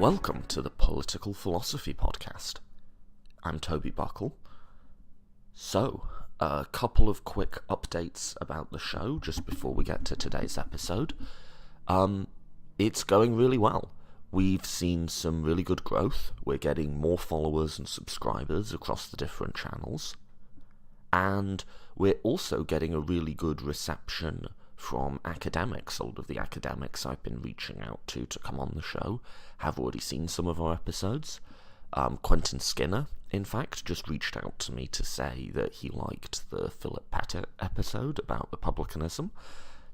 Welcome to the Political Philosophy Podcast. I'm Toby Buckle. So, a couple of quick updates about the show just before we get to today's episode. It's going really well. We've seen some really good growth. We're getting more followers and subscribers across the different channels. And we're also getting a really good reception from academics. A lot of the academics I've been reaching out to come on the show have already seen some of our episodes. Quentin Skinner, in fact, just reached out to me to say that he liked the Philip Pettit episode about republicanism.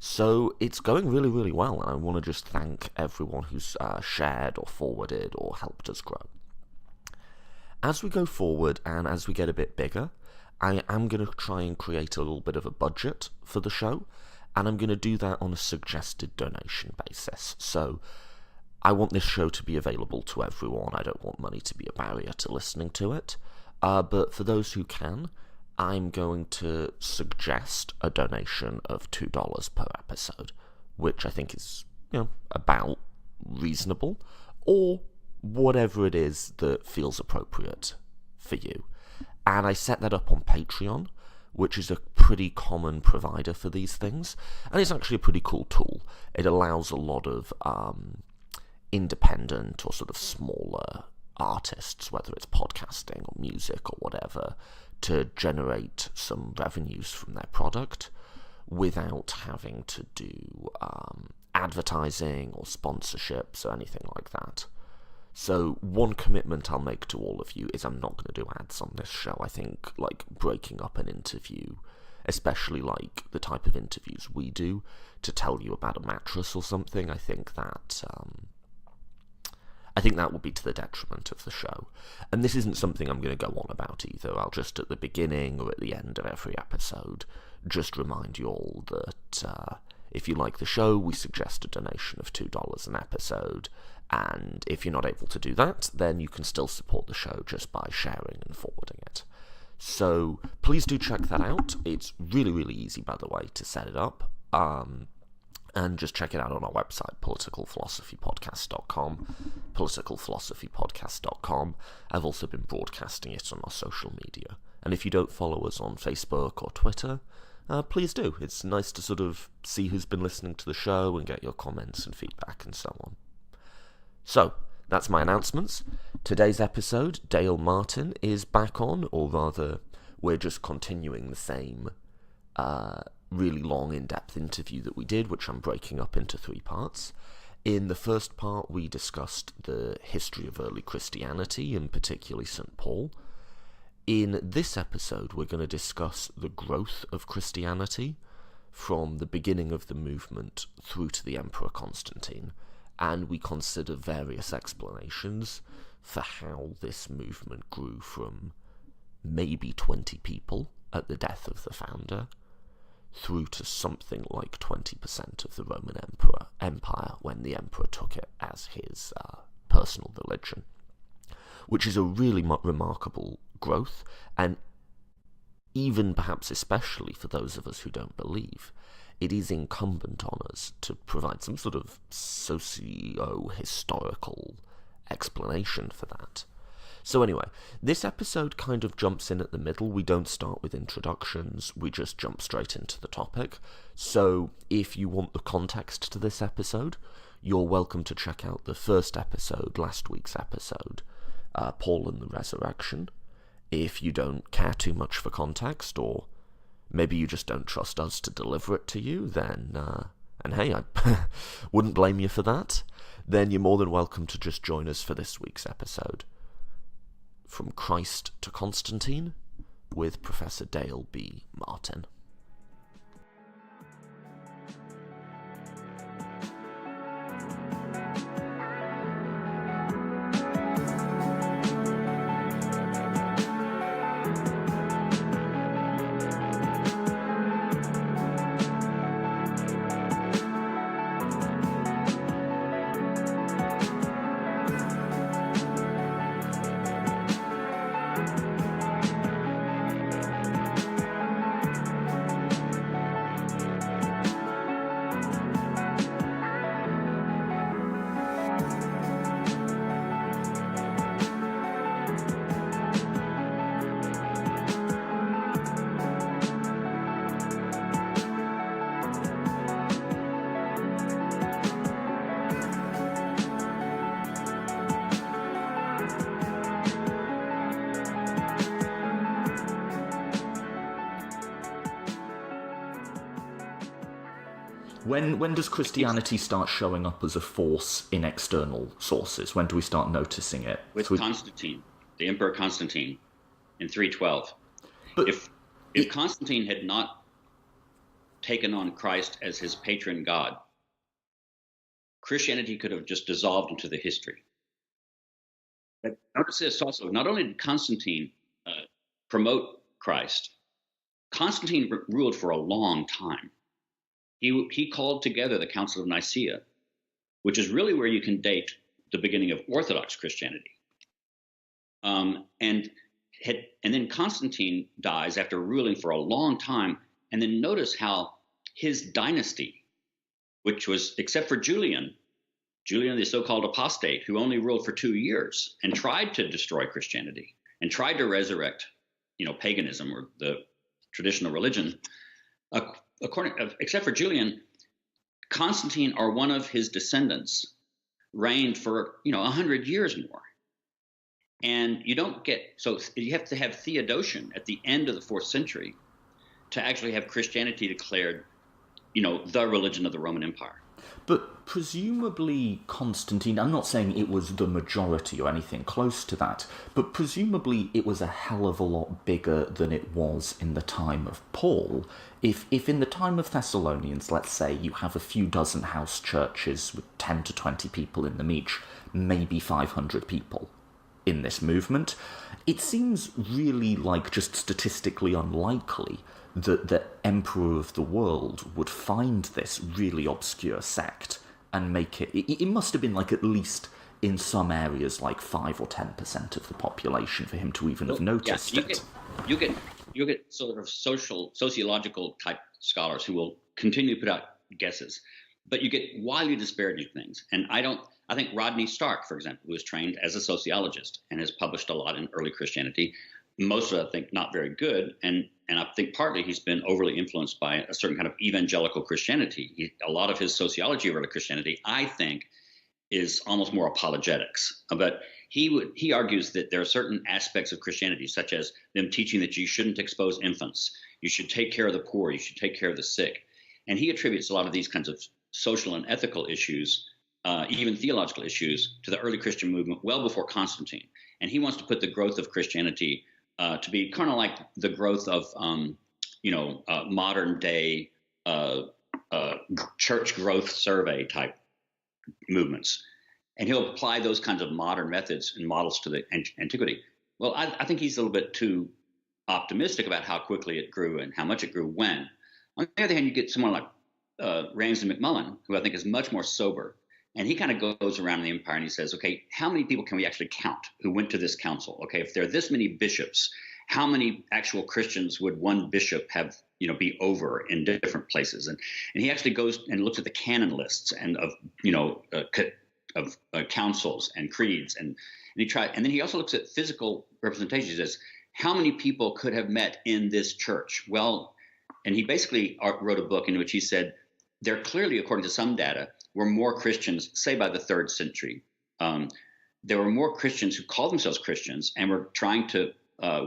So it's going really, really well, and I want to just thank everyone who's shared or forwarded or helped us grow. As we go forward and as we get a bit bigger, I am going to try and create a little bit of a budget for the show, and I'm going to do that on a suggested donation basis. So I want this show to be available to everyone. I don't want money to be a barrier to listening to it. But for those who can, I'm going to suggest a donation of $2 per episode, which I think is, about reasonable, or whatever it is that feels appropriate for you. And I set that up on Patreon, which is a pretty common provider for these things, and it's actually a pretty cool tool. It allows a lot of independent or sort of smaller artists, whether it's podcasting or music or whatever, to generate some revenues from their product without having to do advertising or sponsorships or anything like that. So one commitment I'll make to all of you is I'm not going to do ads on this show. I think, breaking up an interview, especially the type of interviews we do, to tell you about a mattress or something, I think that would be to the detriment of the show. And this isn't something I'm going to go on about either. I'll just, at the beginning or at the end of every episode, just remind you all that if you like the show, we suggest a donation of $2 an episode. And if you're not able to do that, then you can still support the show just by sharing and forwarding it. So please do check that out. It's really, really easy, by the way, to set it up. And just check it out on our website, politicalphilosophypodcast.com, politicalphilosophypodcast.com. I've also been broadcasting it on our social media. And if you don't follow us on Facebook or Twitter, please do. It's nice to sort of see who's been listening to the show and get your comments and feedback and so on. So, that's my announcements. Today's episode, Dale Martin is back on, or rather, we're just continuing the same really long, in-depth interview that we did, which I'm breaking up into 3 parts. In the first part, we discussed the history of early Christianity, and particularly St. Paul. In this episode, we're going to discuss the growth of Christianity from the beginning of the movement through to the Emperor Constantine. And we consider various explanations for how this movement grew from maybe 20 people at the death of the founder through to something like 20% of the Roman Empire when the emperor took it as his personal religion, which is a really remarkable growth, and even perhaps especially for those of us who don't believe, it is incumbent on us to provide some sort of socio-historical explanation for that. So anyway, this episode kind of jumps in at the middle. We don't start with introductions, we just jump straight into the topic. So if you want the context to this episode, you're welcome to check out the first episode, last week's episode, Paul and the Resurrection. If you don't care too much for context, or maybe you just don't trust us to deliver it to you, then, and hey, I wouldn't blame you for that, then you're more than welcome to just join us for this week's episode. From Christ to Constantine, with Professor Dale B. Martin. When does Christianity start showing up as a force in external sources? When do we start noticing it? With Constantine, the Emperor Constantine, in 312. But if Constantine had not taken on Christ as his patron god, Christianity could have just dissolved into the history. But notice this also, not only did Constantine promote Christ, Constantine ruled for a long time. He called together the Council of Nicaea, which is really where you can date the beginning of Orthodox Christianity. And then Constantine dies after ruling for a long time. And then notice how his dynasty, which was, except for Julian, the so-called apostate, who only ruled for 2 years and tried to destroy Christianity and tried to resurrect, paganism or the traditional religion. Except for Julian, Constantine or one of his descendants reigned for 100 years more. And you have to have Theodosian at the end of the 4th century to actually have Christianity declared, the religion of the Roman Empire. But presumably Constantine, I'm not saying it was the majority or anything close to that, but presumably it was a hell of a lot bigger than it was in the time of Paul. If in the time of Thessalonians, let's say, you have a few dozen house churches with 10 to 20 people in them each, maybe 500 people in this movement, it seems really just statistically unlikely that the emperor of the world would find this really obscure sect and make it must have been at least in some areas 5 or 10% of the population for him to even have noticed it. You get sort of sociological type scholars who will continue to put out guesses, but you get wildly disparaging things. And I think Rodney Stark, for example, who was trained as a sociologist and has published a lot in early Christianity, most of it, I think, not very good. And I think partly he's been overly influenced by a certain kind of evangelical Christianity. A lot of his sociology of early Christianity, I think, is almost more apologetics. But he argues that there are certain aspects of Christianity, such as them teaching that you shouldn't expose infants, you should take care of the poor, you should take care of the sick. And he attributes a lot of these kinds of social and ethical issues, even theological issues, to the early Christian movement well before Constantine. And he wants to put the growth of Christianity to be kind of like the growth of, modern day church growth survey type movements. And he'll apply those kinds of modern methods and models to the antiquity. Well, I think he's a little bit too optimistic about how quickly it grew and how much it grew when. On the other hand, you get someone like Ramsay MacMullen, who I think is much more sober. And he kind of goes around the empire and he says, okay, how many people can we actually count who went to this council? Okay, if there are this many bishops, how many actual Christians would one bishop have, be over in different places? And he actually goes and looks at the canon lists and of councils and creeds. And then he also looks at physical representations. He says, how many people could have met in this church? Well, and he basically wrote a book in which he said, there clearly, according to some data, were more Christians, say by the 3rd century. There were more Christians who called themselves Christians and were trying to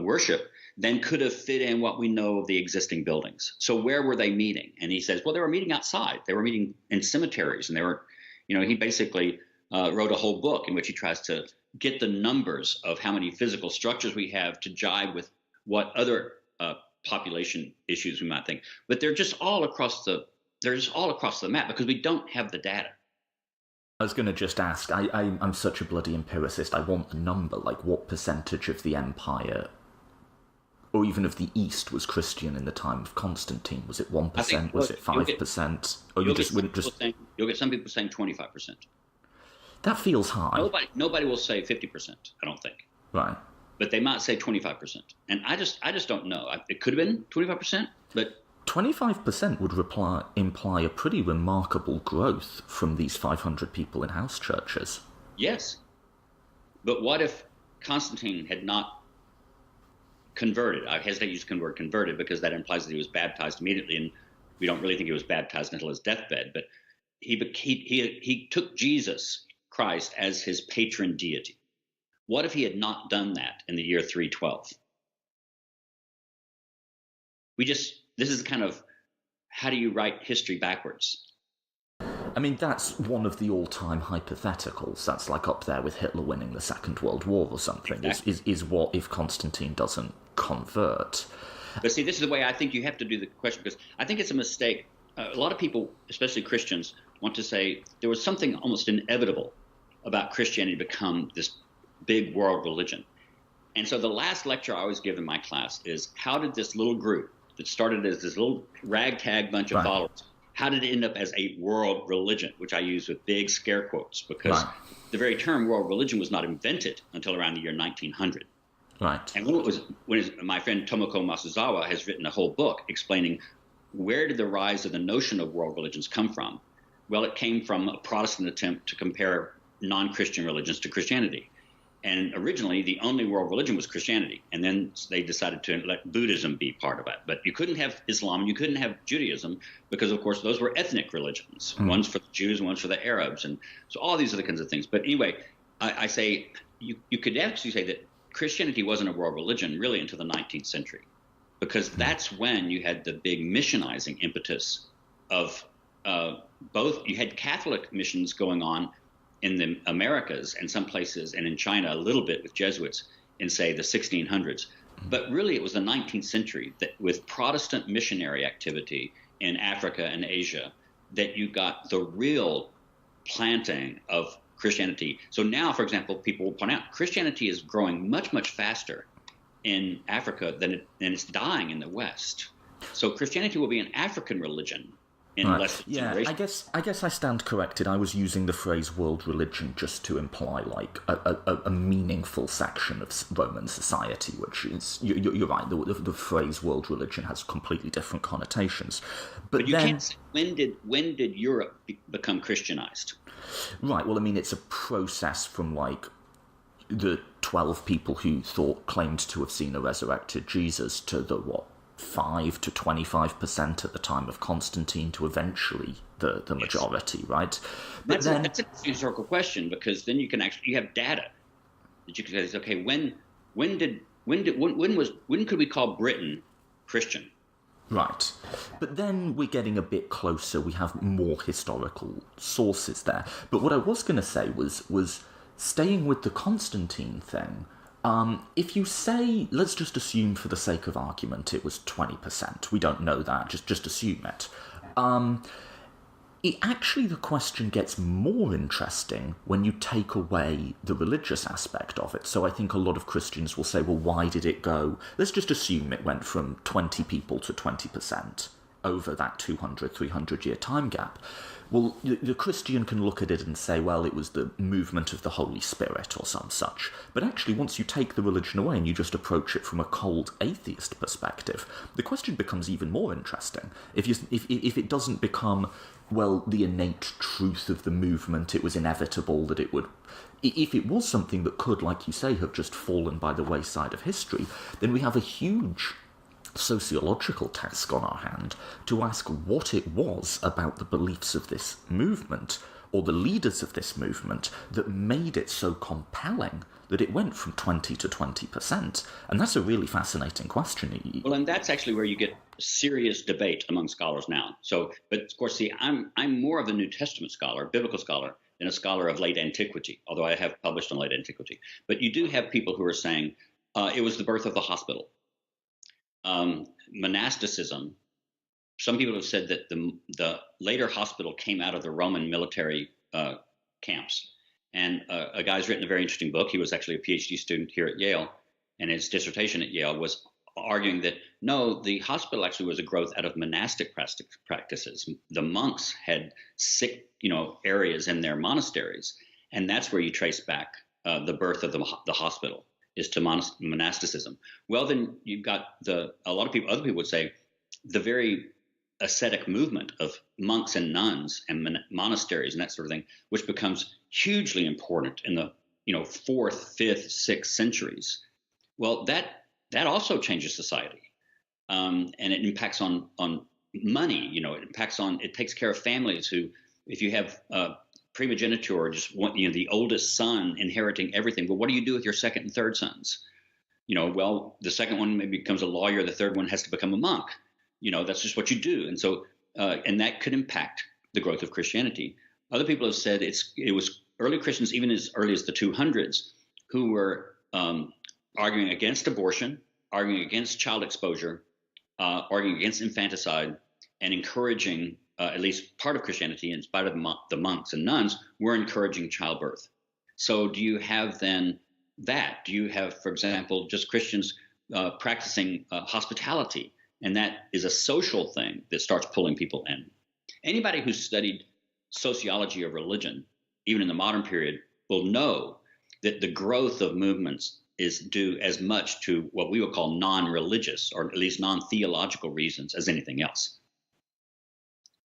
worship than could have fit in what we know of the existing buildings. So where were they meeting? And he says, well, they were meeting outside. They were meeting in cemeteries. And they were, he basically wrote a whole book in which he tries to get the numbers of how many physical structures we have to jive with what other population issues we might think. But they're just all across the map because we don't have the data. I was going to just ask, I'm such a bloody empiricist, I want the number, what percentage of the empire, or even of the East, was Christian in the time of Constantine? Was it 1%? Was it 5%? Or you just wouldn't just... You'll get some people saying 25%. That feels high. Nobody will say 50%, I don't think. Right. But they might say 25%. And I just don't know. It could have been 25%, but... 25% would imply a pretty remarkable growth from these 500 people in house churches. Yes. But what if Constantine had not converted? I hesitate to use the word converted because that implies that he was baptized immediately, and we don't really think he was baptized until his deathbed. But he took Jesus Christ as his patron deity. What if he had not done that in the year 312? This is kind of, how do you write history backwards? I mean, that's one of the all-time hypotheticals. That's like up there with Hitler winning the Second World War or something. Exactly. Is what if Constantine doesn't convert? But see, this is the way I think you have to do the question, because I think it's a mistake. A lot of people, especially Christians, want to say there was something almost inevitable about Christianity to become this big world religion. And so the last lecture I always give in my class is, how did this little group that started as this little ragtag bunch of followers, how did it end up as a world religion, which I use with big scare quotes, because the very term world religion was not invented until around the year 1900. Right. And when my friend Tomoko Masuzawa has written a whole book explaining where did the rise of the notion of world religions come from? Well, it came from a Protestant attempt to compare non-Christian religions to Christianity. And originally, the only world religion was Christianity. And then they decided to let Buddhism be part of it. But you couldn't have Islam, and you couldn't have Judaism, because, of course, those were ethnic religions. One's for the Jews, one's for the Arabs. And so all these are the kinds of things. But anyway, I say you could actually say that Christianity wasn't a world religion really until the 19th century, because that's when you had the big missionizing impetus of both. You had Catholic missions going on in the Americas and some places, and in China a little bit with Jesuits in, say, the 1600s. But really it was the 19th century that, with Protestant missionary activity in Africa and Asia, that you got the real planting of Christianity. So now, for example, people will point out Christianity is growing much, much faster in Africa than it's dying in the West. So Christianity will be an African religion in less than generations. I guess I stand corrected. I was using the phrase world religion just to imply like a meaningful section of Roman society, which is, you're right, the phrase world religion has completely different connotations. But you can't say, when did Europe become Christianized? Right, well, I mean, it's a process from like the 12 people who claimed to have seen a resurrected Jesus to the 5 to 25% at the time of Constantine, to eventually the majority, right? But that's a historical question, because then you have data that you can say, okay, when could we call Britain Christian? Right. But then we're getting a bit closer. We have more historical sources there. But what I was going to say was staying with the Constantine thing. If you say, let's just assume for the sake of argument it was 20%. We don't know that. Just assume it. Actually, the question gets more interesting when you take away the religious aspect of it. So I think a lot of Christians will say, well, why did it go? Let's just assume it went from 20 people to 20% over that 200, 300-year time gap. Well, the Christian can look at it and say, well, it was the movement of the Holy Spirit or some such. But actually, once you take the religion away and you just approach it from a cold atheist perspective, the question becomes even more interesting. If it doesn't become, well, the innate truth of the movement, it was inevitable that it would... If it was something that could, like you say, have just fallen by the wayside of history, then we have a huge sociological task on our hand to ask what it was about the beliefs of this movement, or the leaders of this movement, that made it so compelling that it went from 20 to 20%. And that's a really fascinating question. Well, and that's actually where you get serious debate among scholars now. So, but of course, see, I'm more of a New Testament scholar, biblical scholar, than a scholar of late antiquity, although I have published on late antiquity. But you do have people who are saying it was the birth of the hospital. Monasticism. Some people have said that the later hospital came out of the Roman military camps. And a guy's written a very interesting book. He was actually a PhD student here at Yale, and his dissertation at Yale was arguing that no, the hospital actually was a growth out of monastic practices. The monks had sick, areas in their monasteries, and that's where you trace back the birth of the hospital, is to monasticism. Well, then you've got other people would say the very ascetic movement of monks and nuns and monasteries and that sort of thing, which becomes hugely important in the 4th, 5th, 6th centuries. Well, that also changes society, and it impacts on money. It takes care of families who, if you have primogeniture, just want the oldest son inheriting everything. Well, what do you do with your second and third sons? Well, the second one maybe becomes a lawyer. The third one has to become a monk. That's just what you do. And so, and that could impact the growth of Christianity. Other people have said it was early Christians, even as early as the 200s, who were arguing against abortion, arguing against child exposure, arguing against infanticide, and encouraging, at least part of Christianity, in spite of the monks and nuns, were encouraging childbirth. So do you have then that? Do you have, for example, just Christians practicing hospitality? And that is a social thing that starts pulling people in. Anybody who's studied sociology of religion, even in the modern period, will know that the growth of movements is due as much to what we would call non-religious, or at least non-theological reasons, as anything else.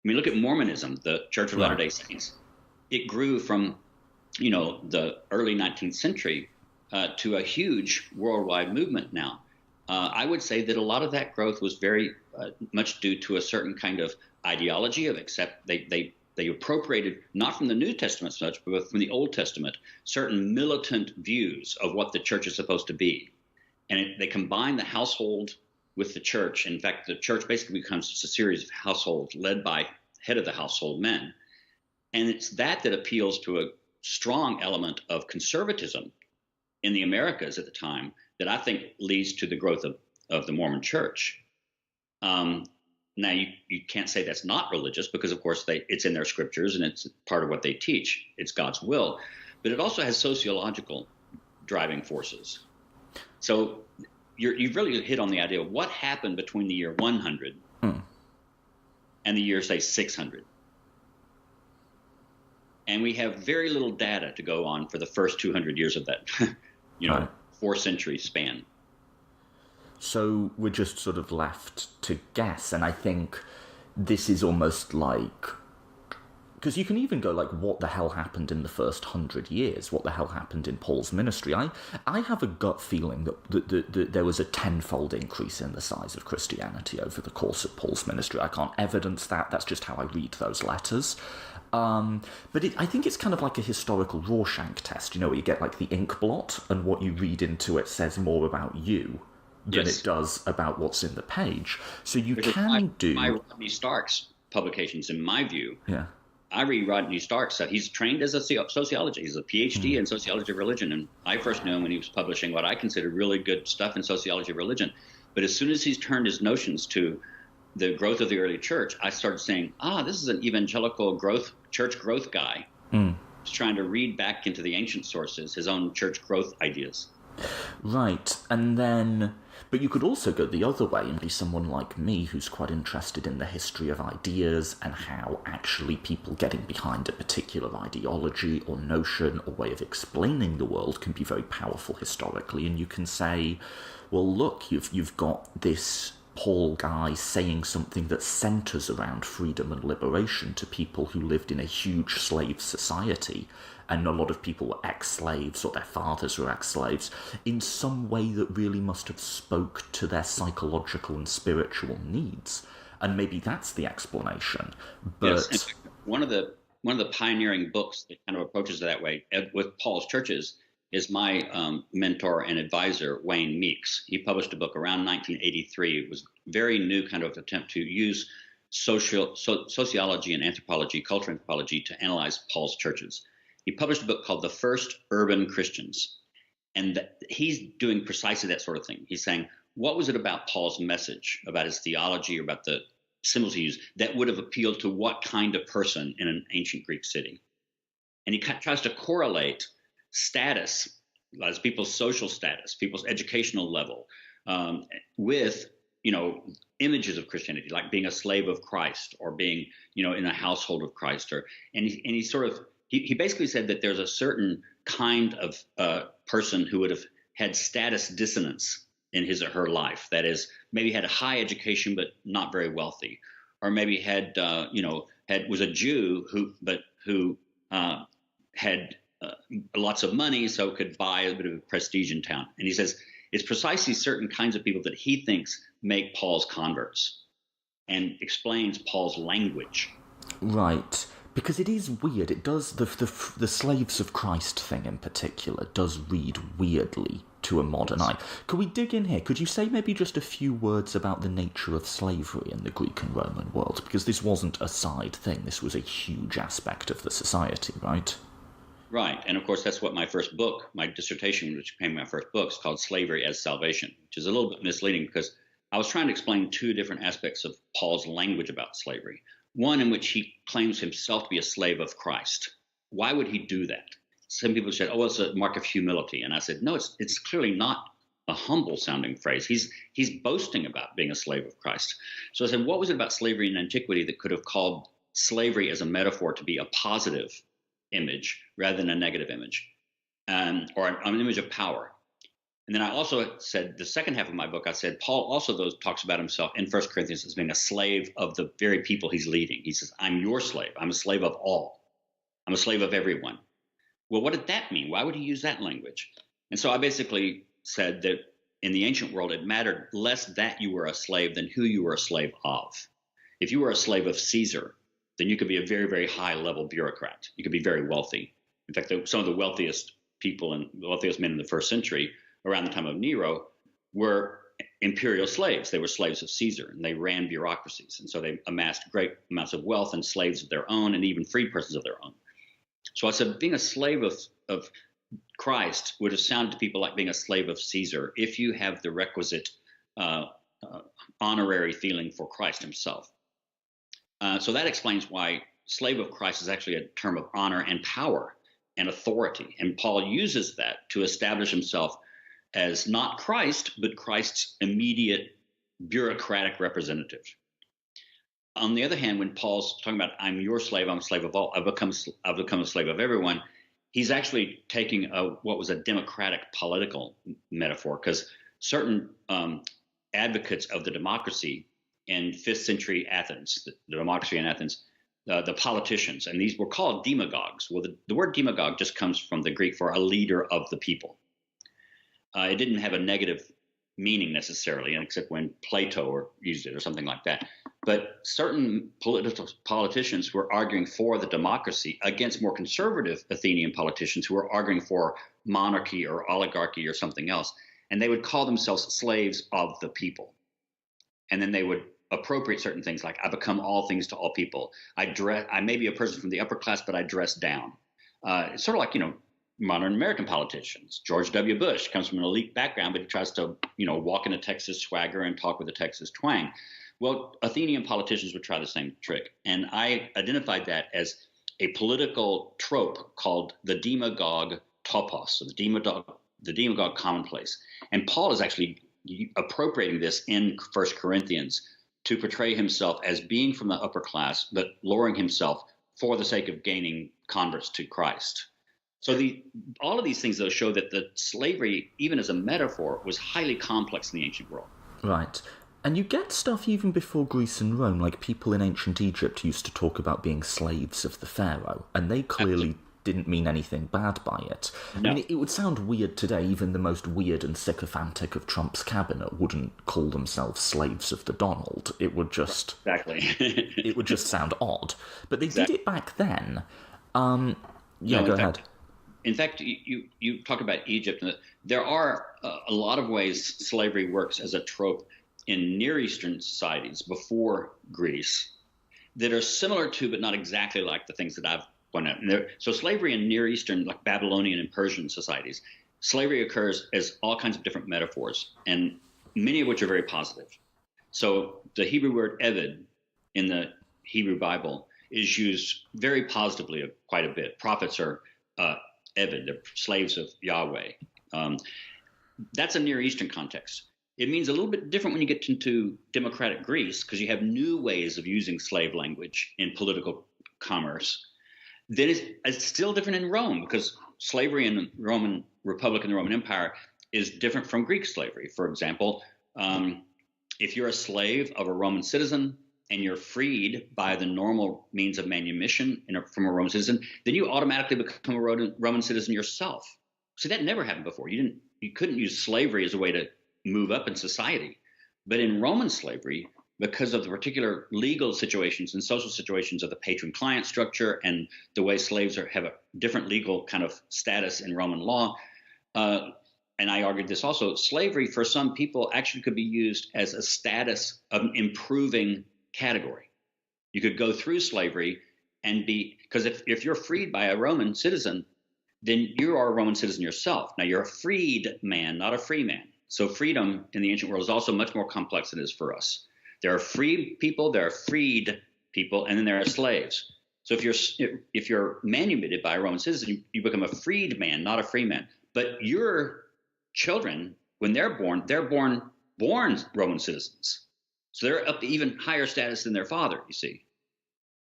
I mean, look at Mormonism, the Church of Latter-day Saints. It grew from, the early 19th century to a huge worldwide movement now. I would say that a lot of that growth was very much due to a certain kind of ideology of they appropriated, not from the New Testament so much, but from the Old Testament, certain militant views of what the church is supposed to be. And they combine the household with the church. In fact, the church basically becomes just a series of households led by head of the household men. And it's that appeals to a strong element of conservatism in the Americas at the time that I think leads to the growth of the Mormon church. Now, you can't say that's not religious because, of course, it's in their scriptures and it's part of what they teach. It's God's will. But it also has sociological driving forces. So you've really hit on the idea of what happened between the year 100 and the year, say, 600. And we have very little data to go on for the first 200 years of that, 4-century span. So we're just sort of left to guess, and I think this is almost like, because you can even go like, what the hell happened in the first 100 years? What the hell happened in Paul's ministry? I have a gut feeling that there was a tenfold increase in the size of Christianity over the course of Paul's ministry. I can't evidence that. That's just how I read those letters. But I think it's kind of like a historical Rorschach test, where you get like the ink blot, and what you read into it says more about you than it does about what's in the page. So you can do... My Rodney Stark's publications, in my view, yeah. I read Rodney Stark's. He's trained as a sociologist. He's a PhD in sociology of religion. And I first knew him when he was publishing what I consider really good stuff in sociology of religion. But as soon as he's turned his notions to the growth of the early church, I started saying, this is an evangelical church growth guy. He's trying to read back into the ancient sources, his own church growth ideas. Right. And then... But you could also go the other way and be someone like me who's quite interested in the history of ideas and how actually people getting behind a particular ideology or notion or way of explaining the world can be very powerful historically. And you can say, well, look, you've got this Paul guy saying something that centers around freedom and liberation to people who lived in a huge slave society. And a lot of people were ex-slaves, or their fathers were ex-slaves, in some way that really must have spoke to their psychological and spiritual needs. And maybe that's the explanation. But yes, one of the pioneering books that kind of approaches it that way with Paul's churches is my mentor and advisor, Wayne Meeks. He published a book around 1983. It was a very new kind of attempt to use sociology and anthropology, cultural anthropology, to analyze Paul's churches. He published a book called The First Urban Christians. And he's doing precisely that sort of thing. He's saying, what was it about Paul's message, about his theology, or about the symbols he used, that would have appealed to what kind of person in an ancient Greek city? And he tries to correlate status, as people's social status, people's educational level, with, images of Christianity, like being a slave of Christ or being, in a household of Christ. He basically said that there's a certain kind of person who would have had status dissonance in his or her life. That is, maybe had a high education but not very wealthy, or maybe was a Jew who had lots of money, so could buy a bit of prestige in town. And he says it's precisely certain kinds of people that he thinks make Paul's converts, and explains Paul's language. Right. Because it is weird. It does, the slaves of Christ thing in particular does read weirdly to a modern eye. Could we dig in here? Could you say maybe just a few words about the nature of slavery in the Greek and Roman world? Because this wasn't a side thing. This was a huge aspect of the society, right? Right. And of course, that's what my first book, my dissertation, which became my first book, is called Slavery as Salvation, which is a little bit misleading because I was trying to explain two different aspects of Paul's language about slavery. One in which he claims himself to be a slave of Christ. Why would he do that? Some people said, oh, it's a mark of humility. And I said, no, it's clearly not a humble sounding phrase. He's boasting about being a slave of Christ. So I said, what was it about slavery in antiquity that could have called slavery as a metaphor to be a positive image rather than a negative image, or an image of power? And then I also said, the second half of my book, I said, Paul also talks about himself in 1 Corinthians as being a slave of the very people he's leading. He says, I'm your slave. I'm a slave of all. I'm a slave of everyone. Well, what did that mean? Why would he use that language? And so I basically said that in the ancient world, it mattered less that you were a slave than who you were a slave of. If you were a slave of Caesar, then you could be a very, very high level bureaucrat. You could be very wealthy. In fact, some of the wealthiest people and the wealthiest men in the first century around the time of Nero were imperial slaves. They were slaves of Caesar, and they ran bureaucracies. And so they amassed great amounts of wealth and slaves of their own, and even freed persons of their own. So I said, being a slave of Christ would have sounded to people like being a slave of Caesar if you have the requisite honorary feeling for Christ himself. So that explains why slave of Christ is actually a term of honor and power and authority. And Paul uses that to establish himself as not Christ, but Christ's immediate bureaucratic representative. On the other hand, when Paul's talking about, I'm your slave, I'm a slave of all, I've become a slave of everyone, he's actually taking what was a democratic political metaphor, because certain advocates of the democracy in 5th century Athens, the democracy in Athens, the politicians, and these were called demagogues. Well, the word demagogue just comes from the Greek for a leader of the people. It didn't have a negative meaning necessarily, except when Plato used it or something like that. But certain politicians were arguing for the democracy against more conservative Athenian politicians who were arguing for monarchy or oligarchy or something else. And they would call themselves slaves of the people. And then they would appropriate certain things like, I become all things to all people. I may be a person from the upper class, but I dress down. It's sort of like, modern American politicians. George W. Bush comes from an elite background, but he tries to, walk in a Texas swagger and talk with a Texas twang. Well, Athenian politicians would try the same trick. And I identified that as a political trope called the demagogue topos, or the demagogue commonplace. And Paul is actually appropriating this in 1 Corinthians to portray himself as being from the upper class, but lowering himself for the sake of gaining converts to Christ. So all of these things, though, show that the slavery, even as a metaphor, was highly complex in the ancient world. Right. And you get stuff even before Greece and Rome, like people in ancient Egypt used to talk about being slaves of the pharaoh, and they clearly didn't mean anything bad by it. No. I mean, it would sound weird today. Even the most weird and sycophantic of Trump's cabinet wouldn't call themselves slaves of the Donald. It would just... Exactly. it would just sound odd. But they did it back then. Go ahead. In fact, you talk about Egypt. There are a lot of ways slavery works as a trope in Near Eastern societies before Greece that are similar to, but not exactly like the things that I've pointed out. So slavery in Near Eastern, like Babylonian and Persian societies, slavery occurs as all kinds of different metaphors, and many of which are very positive. So the Hebrew word eved in the Hebrew Bible is used very positively quite a bit. Prophets are eved, they're slaves of Yahweh. That's a Near Eastern context. It means a little bit different when you get into democratic Greece, because you have new ways of using slave language in political commerce. Then it's still different in Rome, because slavery in the Roman Republic and the Roman Empire is different from Greek slavery. For example, if you're a slave of a Roman citizen and you're freed by the normal means of manumission from a Roman citizen, then you automatically become a Roman citizen yourself. See, that never happened before. You couldn't use slavery as a way to move up in society. But in Roman slavery, because of the particular legal situations and social situations of the patron-client structure and the way slaves have a different legal kind of status in Roman law. And I argued this also, slavery for some people actually could be used as a status of improving category. You could go through slavery and because if you're freed by a Roman citizen, then you are a Roman citizen yourself. Now you're a freed man, not a free man. So freedom in the ancient world is also much more complex than it is for us. There are free people, there are freed people, and then there are slaves. So if you're manumitted by a Roman citizen, you become a freed man, not a free man. But your children, when they're born Roman citizens. So they're up to even higher status than their father, you see.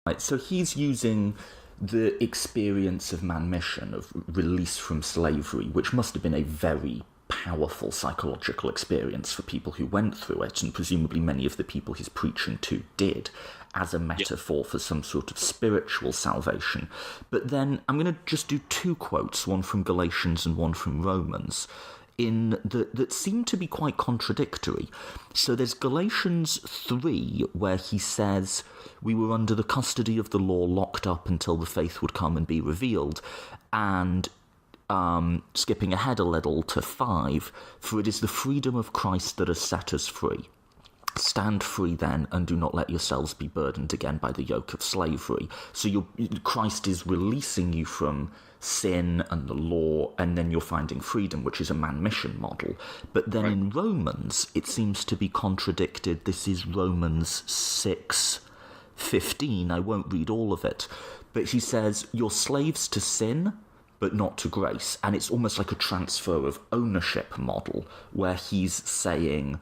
Right, so he's using the experience of manumission, of release from slavery, which must have been a very powerful psychological experience for people who went through it, and presumably many of the people he's preaching to did, as a metaphor for some sort of spiritual salvation. But then I'm going to just do two quotes, one from Galatians and one from Romans, that seem to be quite contradictory. So there's Galatians 3, where he says, we were under the custody of the law, locked up until the faith would come and be revealed. And skipping ahead a little to 5, for it is the freedom of Christ that has set us free. Stand free then, and do not let yourselves be burdened again by the yoke of slavery. So Christ is releasing you from sin and the law, and then you're finding freedom, which is a man-mission model. But then in Romans, it seems to be contradicted. This is Romans 6:15. I won't read all of it. But he says, you're slaves to sin, but not to grace. And it's almost like a transfer of ownership model, where he's saying,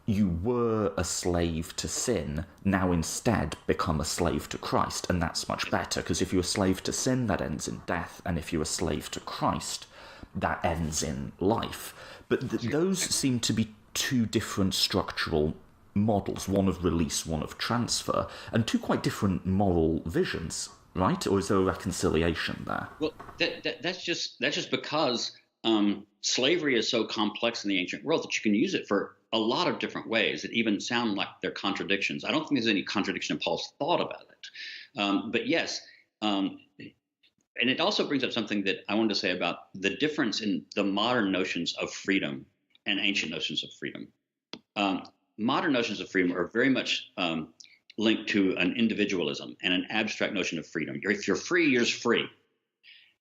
you were a slave to sin, now instead become a slave to Christ. And that's much better, because if you're a slave to sin, that ends in death. And if you're a slave to Christ, that ends in life. But those seem to be two different structural models, one of release, one of transfer, and two quite different moral visions, right? Or is there a reconciliation there? Well, that's just because slavery is so complex in the ancient world that you can use it for a lot of different ways that even sound like they're contradictions. I don't think there's any contradiction in Paul's thought about it. But yes, and it also brings up something that I wanted to say about the difference in the modern notions of freedom and ancient notions of freedom. Modern notions of freedom are very much linked to an individualism and an abstract notion of freedom. If you're free, you're just free.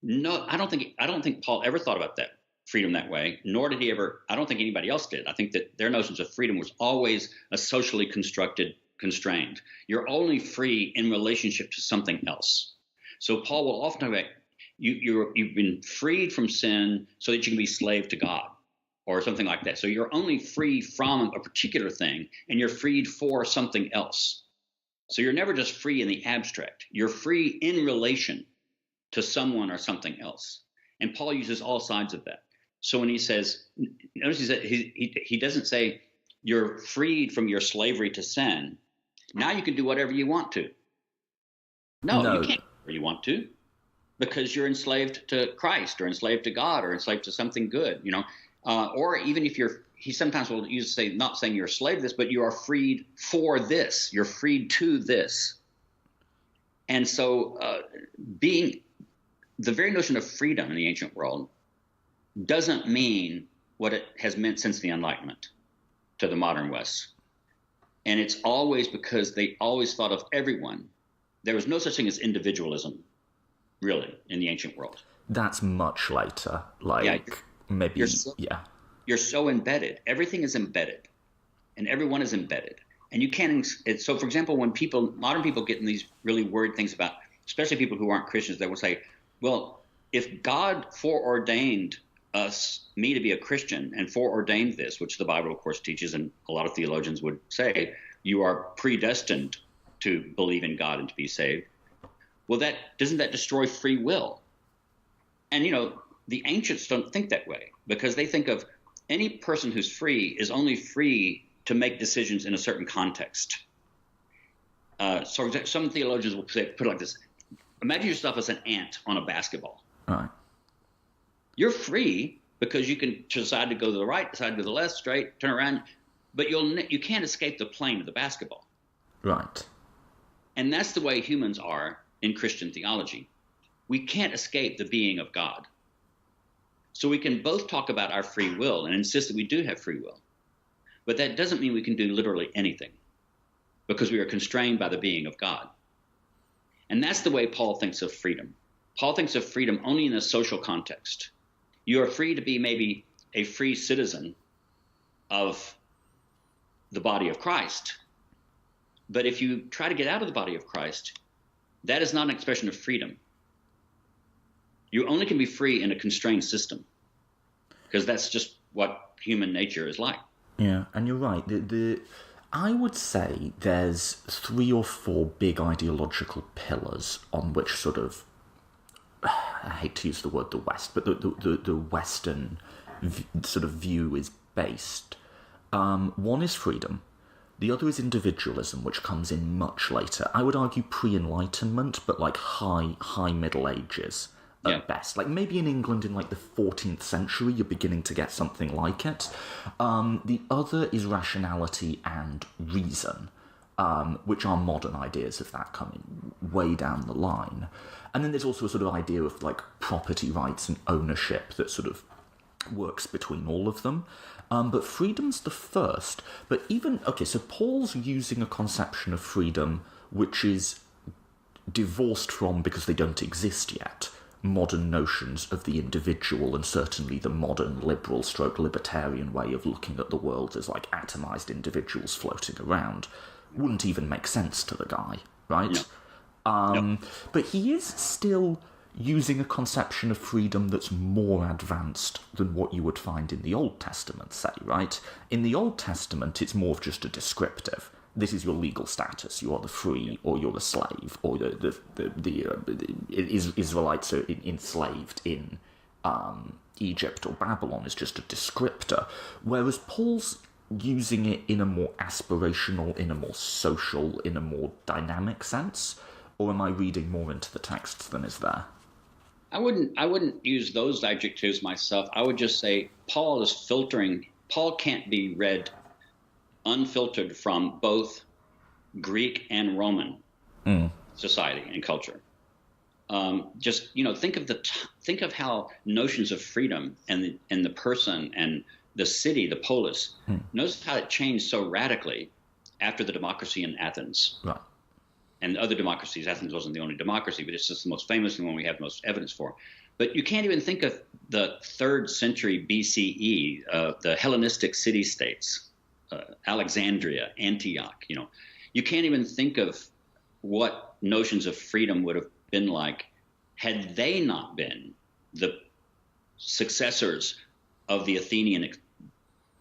No, I don't think Paul ever thought about that freedom that way, nor did he ever. I don't think anybody else did. I think that their notions of freedom was always a socially constructed constraint. You're only free in relationship to something else. So Paul will often talk about you've been freed from sin so that you can be slave to God, or something like that. So you're only free from a particular thing, and you're freed for something else. So you're never just free in the abstract. You're free in relation to someone or something else. And Paul uses all sides of that. So when he says, notice he doesn't say you're freed from your slavery to sin. Now you can do whatever you want to. No. You can't do whatever you want to, because you're enslaved to Christ, or enslaved to God, or enslaved to something good, or even if he sometimes will say, not saying you're a slave to this, but you are freed for this. You're freed to this. And so being the very notion of freedom in the ancient world doesn't mean what it has meant since the Enlightenment to the modern West. And it's always because they always thought of everyone. There was no such thing as individualism, really, in the ancient world. That's much later, You're so embedded. Everything is embedded, and everyone is embedded. And you can't. So, for example, when modern people get in these really worried things about, especially people who aren't Christians, they will say, well, if God foreordained me to be a Christian and foreordained this, which the Bible, of course, teaches, and a lot of theologians would say, you are predestined to believe in God and to be saved. Well, doesn't that destroy free will? And, the ancients don't think that way, because they think of any person who's free is only free to make decisions in a certain context. So some theologians will put it like this. Imagine yourself as an ant on a basketball. Right. You're free because you can decide to go to the right, decide to go to the left, straight, turn around, but you can't escape the plane of the basketball. Right. And that's the way humans are in Christian theology. We can't escape the being of God. So we can both talk about our free will and insist that we do have free will. But that doesn't mean we can do literally anything, because we are constrained by the being of God. And that's the way Paul thinks of freedom. Paul thinks of freedom only in a social context. You are free to be maybe a free citizen of the body of Christ. But if you try to get out of the body of Christ, that is not an expression of freedom. You only can be free in a constrained system, because that's just what human nature is like. Yeah, and you're right. I would say there's 3 or 4 big ideological pillars on which sort of, I hate to use the word the West, but the Western sort of view is based. One is freedom. The other is individualism, which comes in much later. I would argue pre-Enlightenment, but like high Middle Ages at best. Like maybe in England in like the 14th century, you're beginning to get something like it. The other is rationality and reason, which are modern ideas of that coming way down the line. And then there's also a sort of idea of like property rights and ownership that sort of works between all of them. But freedom's the first. But even, okay, so Paul's using a conception of freedom which is divorced from, because they don't exist yet, modern notions of the individual, and certainly the modern liberal stroke libertarian way of looking at the world as like atomized individuals floating around wouldn't even make sense to the guy, right? No. But he is still using a conception of freedom that's more advanced than what you would find in the Old Testament, say, right? In the Old Testament, it's more of just a descriptive. This is your legal status. You are the free, or you're the slave, or the Israelites are enslaved in Egypt or Babylon is just a descriptor. Whereas Paul's using it in a more aspirational, in a more social, in a more dynamic sense. Or am I reading more into the texts than is there? I wouldn't use those adjectives myself. I would just say Paul is filtering. Paul can't be read unfiltered from both Greek and Roman society and culture. Just think of how notions of freedom and the person and the city, the polis, notice how it changed so radically after the democracy in Athens. Right. And other democracies. Athens wasn't the only democracy, but it's just the most famous and one we have most evidence for. But you can't even think of the 3rd century BCE, the Hellenistic city-states, Alexandria, Antioch. You can't even think of what notions of freedom would have been like had they not been the successors of the Athenian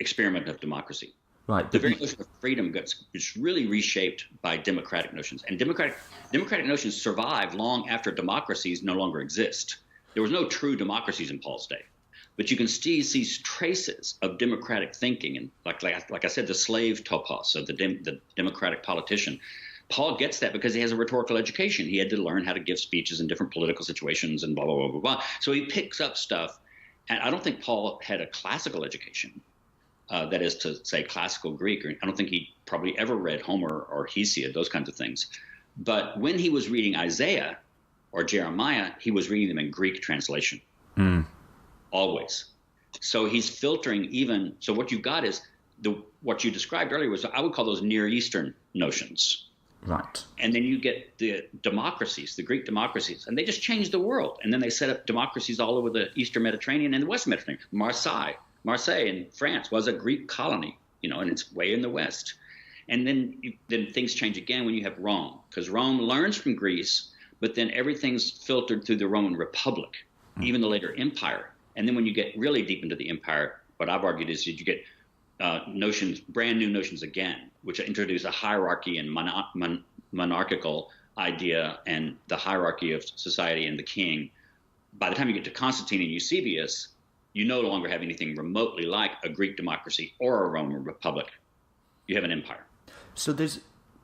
experiment of democracy. Right. The very notion of freedom is really reshaped by democratic notions. And democratic notions survive long after democracies no longer exist. There was no true democracies in Paul's day. But you can still see traces of democratic thinking. And like I said, the slave topos of the democratic politician. Paul gets that because he has a rhetorical education. He had to learn how to give speeches in different political situations and blah, blah, blah, blah, blah. So he picks up stuff. And I don't think Paul had a classical education. That is to say classical Greek. I don't think he probably ever read Homer or Hesiod, those kinds of things. But when he was reading Isaiah or Jeremiah, he was reading them in Greek translation. Always. So he's filtering even. So what you've got is what you described earlier was, I would call those Near Eastern notions. Right. And then you get the democracies, the Greek democracies, and they just changed the world. And then they set up democracies all over the Eastern Mediterranean and the West Mediterranean. Marseille in France was a Greek colony, and it's way in the West. And then things change again when you have Rome, because Rome learns from Greece, but then everything's filtered through the Roman Republic, even the later empire. And then when you get really deep into the empire, what I've argued is that you get notions, brand new notions again, which introduce a hierarchy and monarchical idea and the hierarchy of society and the king. By the time you get to Constantine and Eusebius, you no longer have anything remotely like a Greek democracy or a Roman republic. You have an empire. So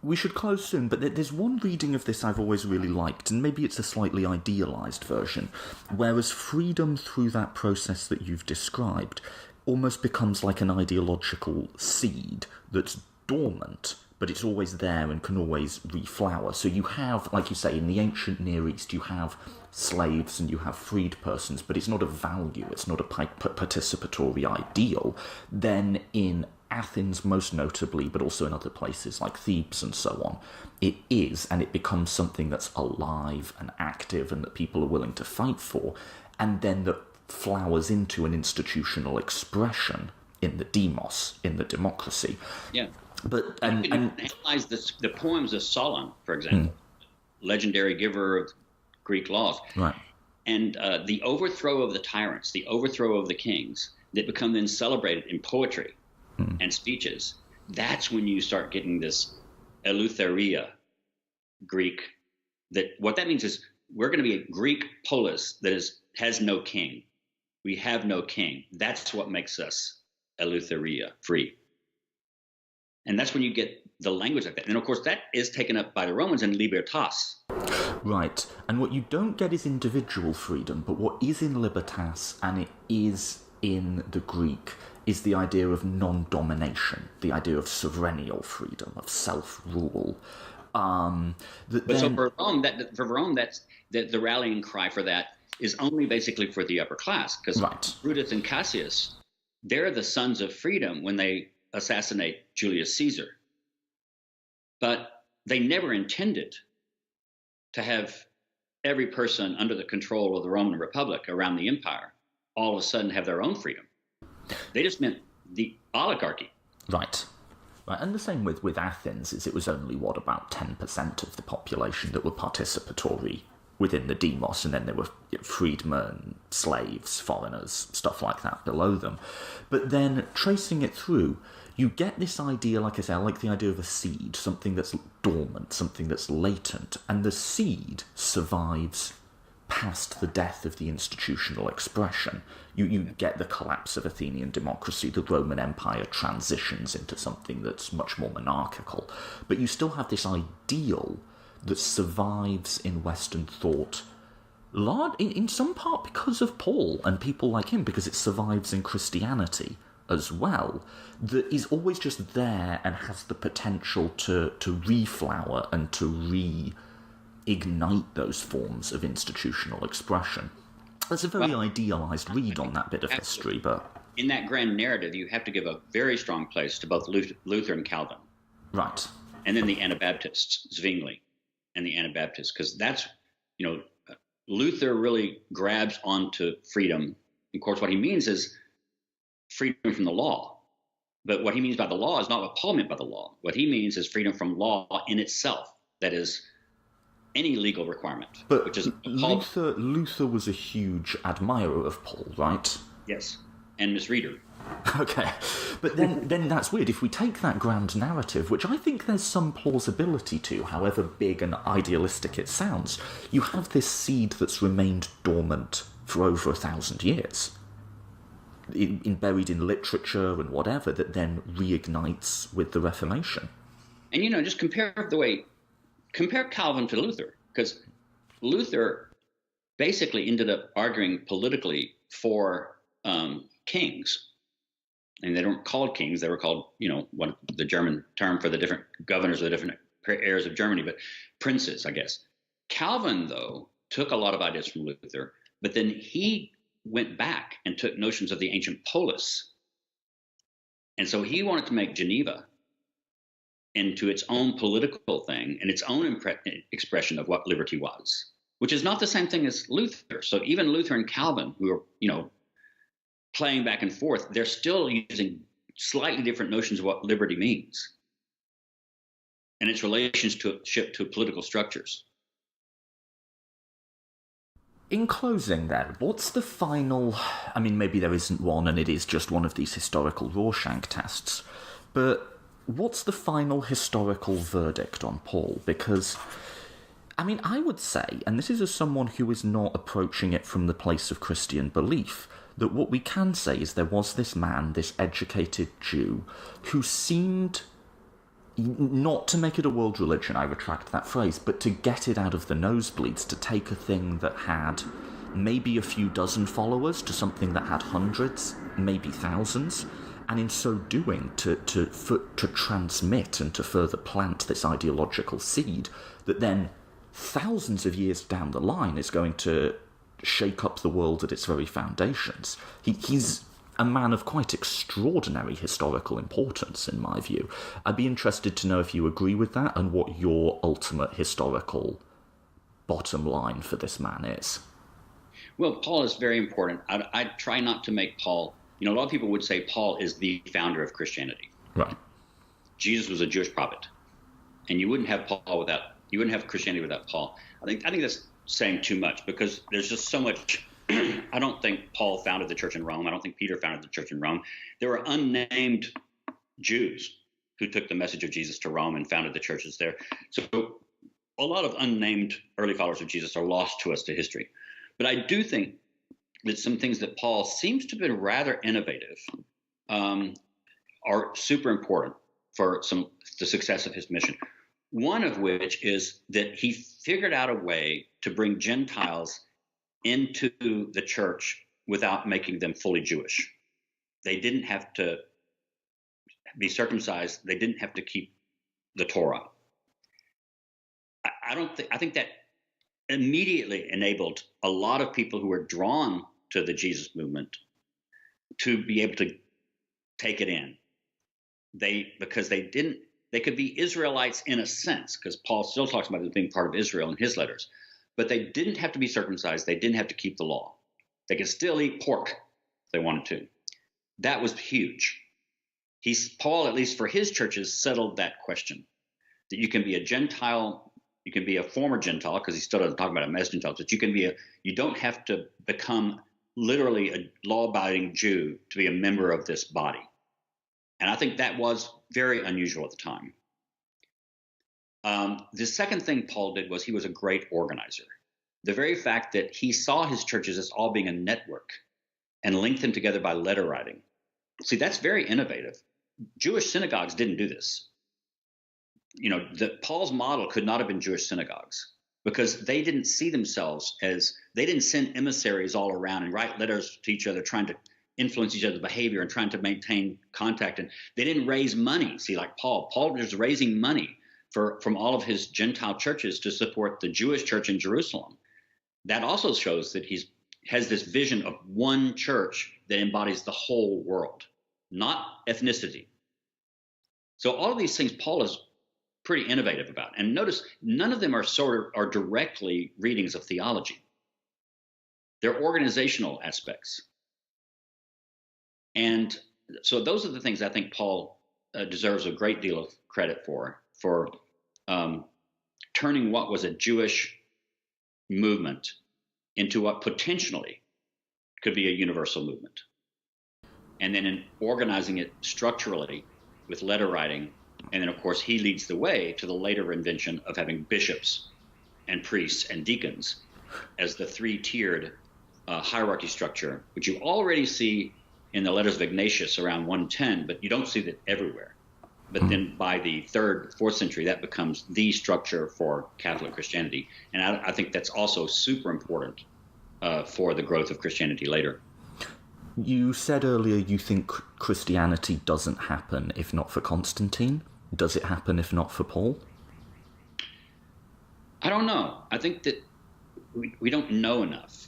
we should close soon, but there's one reading of this I've always really liked, and maybe it's a slightly idealized version, whereas freedom through that process that you've described almost becomes like an ideological seed that's dormant, but it's always there and can always reflower. So you have, like you say, in the ancient Near East, you have slaves and you have freed persons, but it's not a value, it's not a participatory ideal. Then in Athens, most notably, but also in other places like Thebes and so on, it is, and it becomes something that's alive and active and that people are willing to fight for, and then that flowers into an institutional expression in the demos, in the democracy. Yeah. But you can analyze the poems of Solon, for example, legendary giver of Greek laws, right, and the overthrow of the tyrants, the overthrow of the kings, that become then celebrated in poetry and speeches. That's when you start getting this eleutheria Greek. That what that means is we're going to be a Greek polis that has no king. We have no king. That's what makes us eleutheria, free. And that's when you get the language like that. And of course, that is taken up by the Romans in libertas. Right. And what you don't get is individual freedom, but what is in libertas, and it is in the Greek, is the idea of non-domination, the idea of sovereignial freedom, of self-rule. So for Rome, that's the rallying cry for that is only basically for the upper class, because Brutus and Cassius, they're the sons of freedom when they assassinate Julius Caesar. But they never intended to have every person under the control of the Roman Republic around the empire all of a sudden have their own freedom. They just meant the oligarchy. Right. And the same with Athens, is it was only, about 10% of the population that were participatory within the demos, and then there were freedmen, slaves, foreigners, stuff like that below them. But then, tracing it through, you get this idea, like I say, I like the idea of a seed, something that's dormant, something that's latent, and the seed survives past the death of the institutional expression. You get the collapse of Athenian democracy, the Roman Empire transitions into something that's much more monarchical, but you still have this ideal that survives in Western thought, in some part because of Paul and people like him, because it survives in Christianity as well, that is always just there and has the potential to reflower and to reignite those forms of institutional expression. That's a very idealized read on that bit of history, but in that grand narrative, you have to give a very strong place to both Luther and Calvin. Right. And then the Anabaptists, Zwingli and the Anabaptists, because that's, Luther really grabs onto freedom. Of course, what he means is freedom from the law. But what he means by the law is not what Paul meant by the law. What he means is freedom from law in itself. That is, any legal requirement. But which is Luther was a huge admirer of Paul, right? Yes, and misreader. Okay, but then that's weird. If we take that grand narrative, which I think there's some plausibility to, however big and idealistic it sounds, you have this seed that's remained dormant for over 1,000 years, buried in literature and whatever, that then reignites with the Reformation. And just compare Calvin to Luther, because Luther basically ended up arguing politically for kings. And they weren't called kings; they were called, the German term for the different governors of the different areas of Germany, but princes, I guess. Calvin, though, took a lot of ideas from Luther, but then he went back and took notions of the ancient polis, and so he wanted to make Geneva into its own political thing and its own expression of what liberty was, which is not the same thing as Luther. So even Luther and Calvin, who are, playing back and forth, they're still using slightly different notions of what liberty means and its relationship to political structures. In closing then, what's the final... maybe there isn't one and it is just one of these historical Rorschach tests, but what's the final historical verdict on Paul? Because, I would say, and this is as someone who is not approaching it from the place of Christian belief, that what we can say is there was this man, this educated Jew, who seemed, not to make it a world religion, I retract that phrase, but to get it out of the nosebleeds, to take a thing that had maybe a few dozen followers to something that had hundreds, maybe thousands, and in so doing to transmit and to further plant this ideological seed that then thousands of years down the line is going to shake up the world at its very foundations. He's a man of quite extraordinary historical importance, in my view. I'd be interested to know if you agree with that and what your ultimate historical bottom line for this man is. Well, Paul is very important. I try not to make Paul, a lot of people would say Paul is the founder of Christianity. Right. Jesus was a Jewish prophet, and you wouldn't have Christianity without Paul. I think that's saying too much, because there's just so much. I don't think Paul founded the church in Rome. I don't think Peter founded the church in Rome. There were unnamed Jews who took the message of Jesus to Rome and founded the churches there. So a lot of unnamed early followers of Jesus are lost to us to history. But I do think that some things that Paul seems to have been rather innovative are super important for the success of his mission. One of which is that he figured out a way to bring Gentiles into the church without making them fully Jewish. They didn't have to be circumcised. They didn't have to keep the Torah. I think that immediately enabled a lot of people who were drawn to the Jesus movement to be able to take it in. Because they could be Israelites in a sense, because Paul still talks about it as being part of Israel in his letters. But they didn't have to be circumcised. They didn't have to keep the law. They could still eat pork if they wanted to. That was huge. Paul, at least for his churches, settled that question, that you can be a Gentile, you can be a former Gentile, because he still doesn't talk about them as Gentiles, but you don't have to become literally a law-abiding Jew to be a member of this body. And I think that was very unusual at the time. The second thing Paul did was he was a great organizer. The very fact that he saw his churches as all being a network and linked them together by letter writing. See, that's very innovative. Jewish synagogues didn't do this. Paul's model could not have been Jewish synagogues, because they didn't see themselves they didn't send emissaries all around and write letters to each other trying to influence each other's behavior and trying to maintain contact. And they didn't raise money. See, like Paul was raising money from all of his Gentile churches to support the Jewish church in Jerusalem. That also shows that he has this vision of one church that embodies the whole world, not ethnicity. So all of these things Paul is pretty innovative about. And notice none of them are directly readings of theology. They're organizational aspects. And so those are the things I think Paul deserves a great deal of credit for turning what was a Jewish movement into what potentially could be a universal movement. And then in organizing it structurally with letter writing. And then, of course, he leads the way to the later invention of having bishops and priests and deacons as the three-tiered hierarchy structure, which you already see in the letters of Ignatius around 110, but you don't see that everywhere. But then by the 3rd, 4th century, that becomes the structure for Catholic Christianity. And I think that's also super important for the growth of Christianity later. You said earlier you think Christianity doesn't happen if not for Constantine. Does it happen if not for Paul? I don't know. I think that we don't know enough.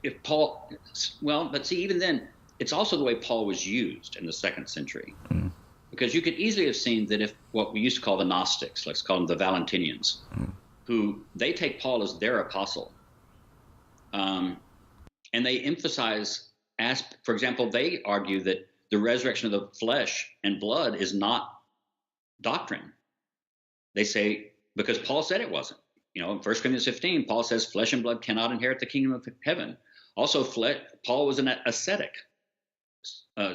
If Paul, but see, even then, it's also the way Paul was used in the 2nd century. Because you could easily have seen that if what we used to call the Gnostics, let's call them the Valentinians, who they take Paul as their apostle, and they emphasize, for example, they argue that the resurrection of the flesh and blood is not doctrine. They say, because Paul said it wasn't. In 1 Corinthians 15, Paul says flesh and blood cannot inherit the kingdom of heaven. Also, Paul was an ascetic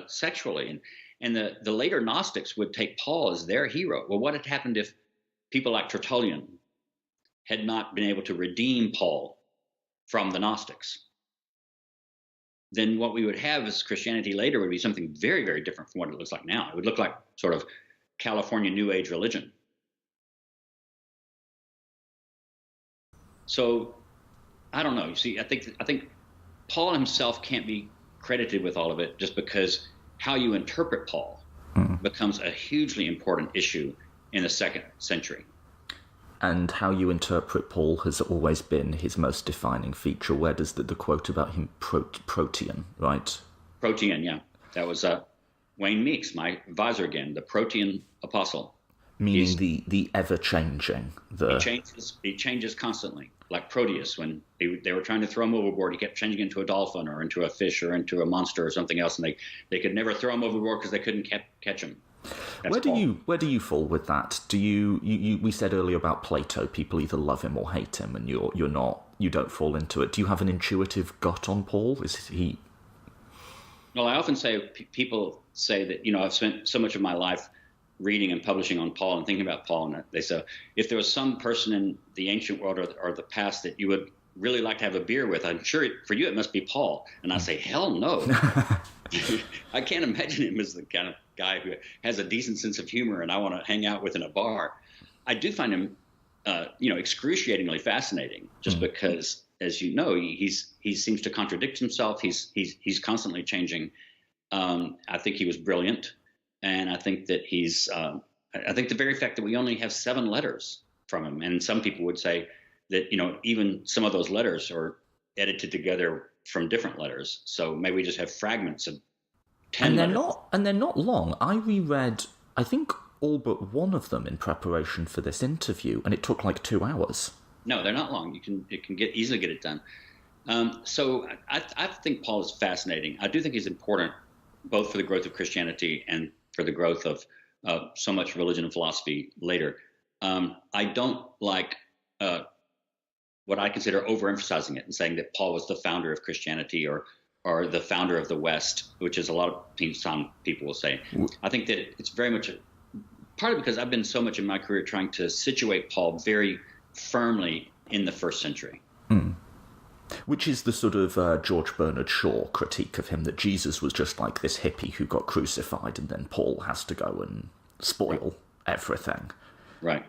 sexually. And the later Gnostics would take Paul as their hero. Well, what had happened if people like Tertullian had not been able to redeem Paul from the Gnostics? Then what we would have as Christianity later would be something very, very different from what it looks like now. It would look like sort of California New Age religion. So I don't know. You see, I think Paul himself can't be credited with all of it, just because how you interpret Paul becomes a hugely important issue in the second century. And how you interpret Paul has always been his most defining feature. Where does the quote about him, Protean, right? Protean, yeah. That was Wayne Meeks, my advisor again, the Protean apostle. Meaning the ever-changing. He changes constantly, like Proteus. When they were trying to throw him overboard, he kept changing into a dolphin or into a fish or into a monster or something else, and they could never throw him overboard because they couldn't catch him. Where do you fall with that? Do you we said earlier about Plato, people either love him or hate him, and you don't fall into it. Do you have an intuitive gut on Paul? Is he? Well, I often say, people say that, I've spent so much of my life reading and publishing on Paul and thinking about Paul, and they say, if there was some person in the ancient world or the past that you would really like to have a beer with, I'm sure for you it must be Paul. And I say, hell no. I can't imagine him as the kind of guy who has a decent sense of humor and I want to hang out with in a bar. I do find him, excruciatingly fascinating, just because, as you know, he seems to contradict himself. He's constantly changing. I think he was brilliant, and I think that I think the very fact that we only have 7 letters from him, and some people would say that even some of those letters are edited together from different letters. So maybe we just have fragments of 10 letters. And they're not long. I reread, I think, all but one of them in preparation for this interview, and it took like 2 hours. No, they're not long. You can easily get it done. So I think Paul is fascinating. I do think he's important, both for the growth of Christianity and for the growth of so much religion and philosophy later. I don't like what I consider overemphasizing it and saying that Paul was the founder of Christianity or the founder of the West, which is a lot of some people will say. I think that it's very much partly because I've been so much in my career trying to situate Paul very firmly in the first century. Which is the sort of George Bernard Shaw critique of him, that Jesus was just like this hippie who got crucified and then Paul has to go and spoil everything. Right.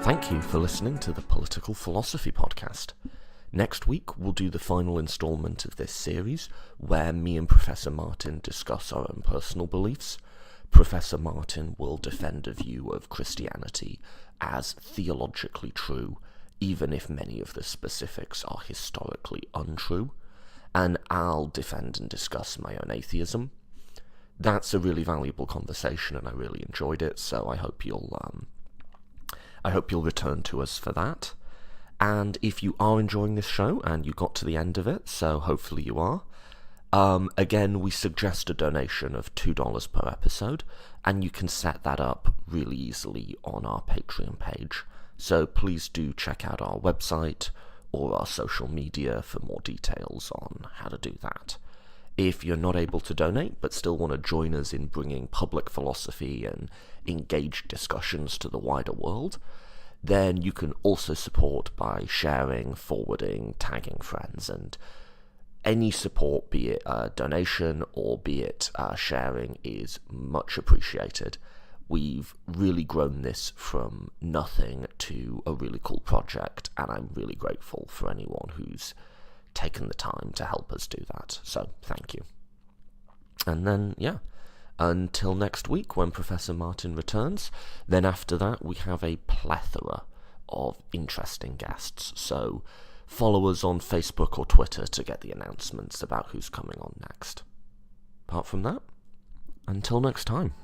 Thank you for listening to the Political Philosophy Podcast. Next week, we'll do the final instalment of this series, where me and Professor Martin discuss our own personal beliefs. Professor Martin will defend a view of Christianity as theologically true, even if many of the specifics are historically untrue, and I'll defend and discuss my own atheism. That's a really valuable conversation, and I really enjoyed it, so I hope you'll return to us for that. And if you are enjoying this show and you got to the end of it, so hopefully you are, again, we suggest a donation of $2 per episode, and you can set that up really easily on our Patreon page. So please do check out our website or our social media for more details on how to do that. If you're not able to donate but still want to join us in bringing public philosophy and engaged discussions to the wider world, then you can also support by sharing, forwarding, tagging friends, and any support, be it a donation or be it sharing, is much appreciated. We've really grown this from nothing to a really cool project, and I'm really grateful for anyone who's taken the time to help us do that. So thank you. And then, until next week when Professor Martin returns, then after that we have a plethora of interesting guests. So follow us on Facebook or Twitter to get the announcements about who's coming on next. Apart from that, until next time.